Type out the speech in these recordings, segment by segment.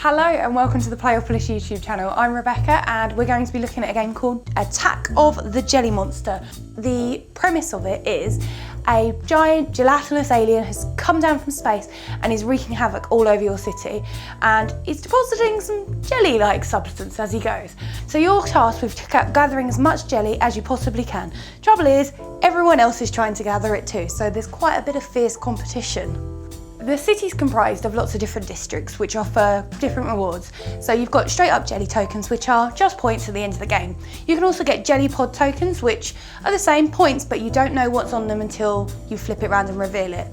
Hello and welcome to the Playopolis YouTube channel. I'm Rebecca and we're going to be looking at a game called Attack of the Jelly Monster. The premise of it is a giant gelatinous alien has come down from space and is wreaking havoc all over your city, and he's depositing some jelly-like substance as he goes. So you're tasked with gathering as much jelly as you possibly can. Trouble is, everyone else is trying to gather it too, so there's quite a bit of fierce competition. The city's comprised of lots of different districts which offer different rewards. So you've got straight up jelly tokens, which are just points at the end of the game. You can also get jelly pod tokens, which are the same points, but you don't know what's on them until you flip it around and reveal it.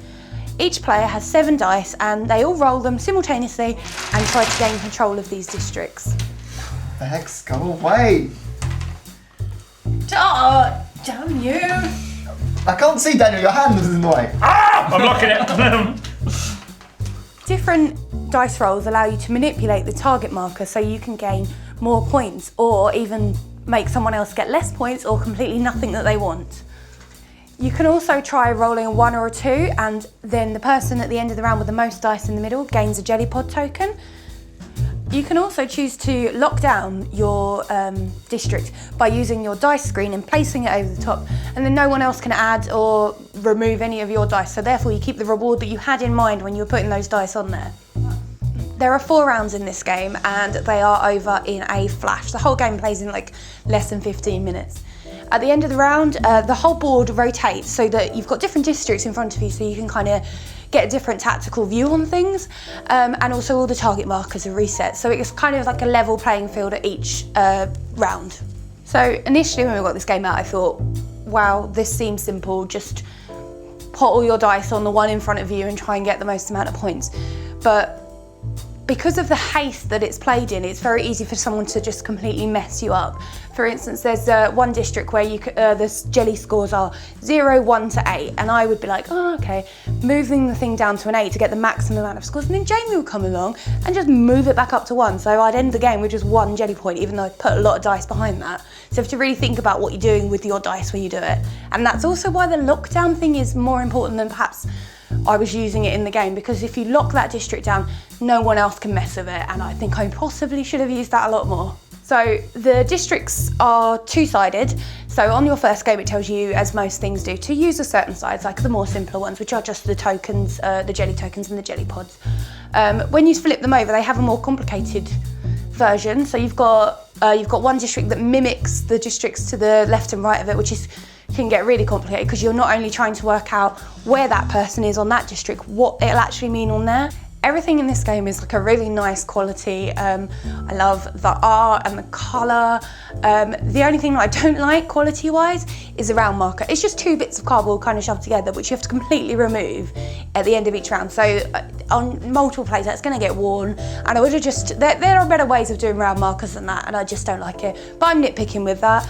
Each player has 7 dice and they all roll them simultaneously and try to gain control of these districts. The heck's go away! Oh, damn you! I can't see, Daniel, your hand is in the way. Ah! I'm blocking it. Different dice rolls allow you to manipulate the target marker so you can gain more points or even make someone else get less points or completely nothing that they want. You can also try rolling a 1 or a 2, and then the person at the end of the round with the most dice in the middle gains a jelly pod token. You can also choose to lock down your district by using your dice screen and placing it over the top, and then no one else can add or remove any of your dice, so therefore you keep the reward that you had in mind when you were putting those dice on there. There are 4 rounds in this game and they are over in a flash. The whole game plays in like less than 15 minutes. At the end of the round, the whole board rotates so that you've got different districts in front of you, so you can kind of get a different tactical view on things, and also all the target markers are reset, so it's kind of like a level playing field at each round. So initially when we got this game out, I thought, wow, this seems simple, just put all your dice on the one in front of you and try and get the most amount of points. But because of the haste that it's played in, it's very easy for someone to just completely mess you up. For instance, there's one district where the jelly scores are 0, 1 to 8, and I would be like, oh, okay, moving the thing down to an 8 to get the maximum amount of scores, and then Jamie would come along and just move it back up to 1, so I'd end the game with just 1 jelly point, even though I put a lot of dice behind that. So you have to really think about what you're doing with your dice when you do it. And that's also why the lockdown thing is more important than perhaps I was using it in the game, because if you lock that district down, no one else can mess with it, and I think I possibly should have used that a lot more. So the districts are 2-sided, so on your first game it tells you, as most things do, to use a certain sides, like the more simpler ones, which are just the tokens, the jelly tokens and the jelly pods. When you flip them over, they have a more complicated version, so you've got one district that mimics the districts to the left and right of it, which can get really complicated because you're not only trying to work out where that person is on that district, what it'll actually mean on there. Everything in this game is like a really nice quality. I love the art and the colour. The only thing that I don't like quality-wise is the round marker. It's just 2 bits of cardboard kind of shoved together, which you have to completely remove at the end of each round. So on multiple plays, that's going to get worn. And I would have just, there are better ways of doing round markers than that, and I just don't like it. But I'm nitpicking with that.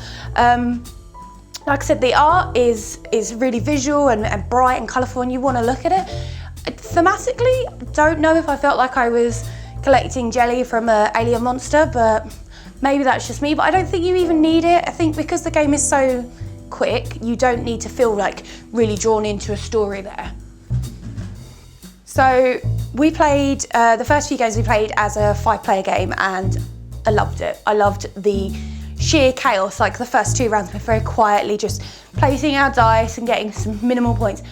Like I said, the art is really visual and bright and colourful, and you want to look at it. Thematically, don't know if I felt like I was collecting jelly from an alien monster, but maybe that's just me. But I don't think you even need it. I think because the game is so quick, you don't need to feel like really drawn into a story there. So we played, the first few games we played as a 5-player game, and I loved it. I loved the sheer chaos, like the first 2 rounds, we're very quietly just placing our dice and getting some minimal points.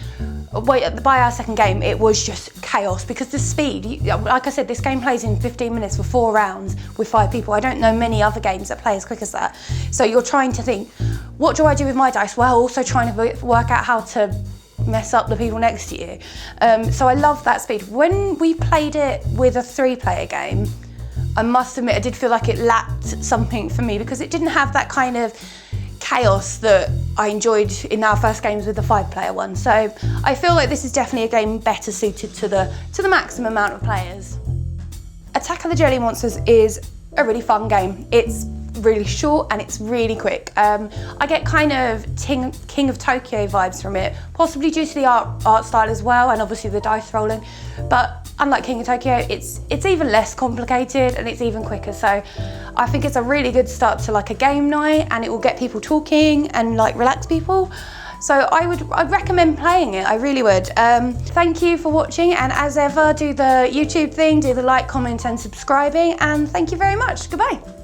By our second game, it was just chaos because the speed, like I said, this game plays in 15 minutes for 4 rounds with 5 people. I don't know many other games that play as quick as that. So you're trying to think, what do I do with my dice? While also trying to work out how to mess up the people next to you. So I love that speed. When we played it with a 3-player game, I must admit I did feel like it lacked something for me because it didn't have that kind of chaos that I enjoyed in our first games with the 5-player one. So I feel like this is definitely a game better suited to the maximum amount of players. Attack of the Jelly Monsters is a really fun game. It's really short and it's really quick. I get kind of King of Tokyo vibes from it, possibly due to the art style as well, and obviously the dice rolling. But unlike King of Tokyo, it's even less complicated and it's even quicker. So I think it's a really good start to like a game night, and it will get people talking and like relax people. So I'd recommend playing it, I really would. Thank you for watching, and as ever, do the YouTube thing, do the like, comment and subscribing, and thank you very much. Goodbye.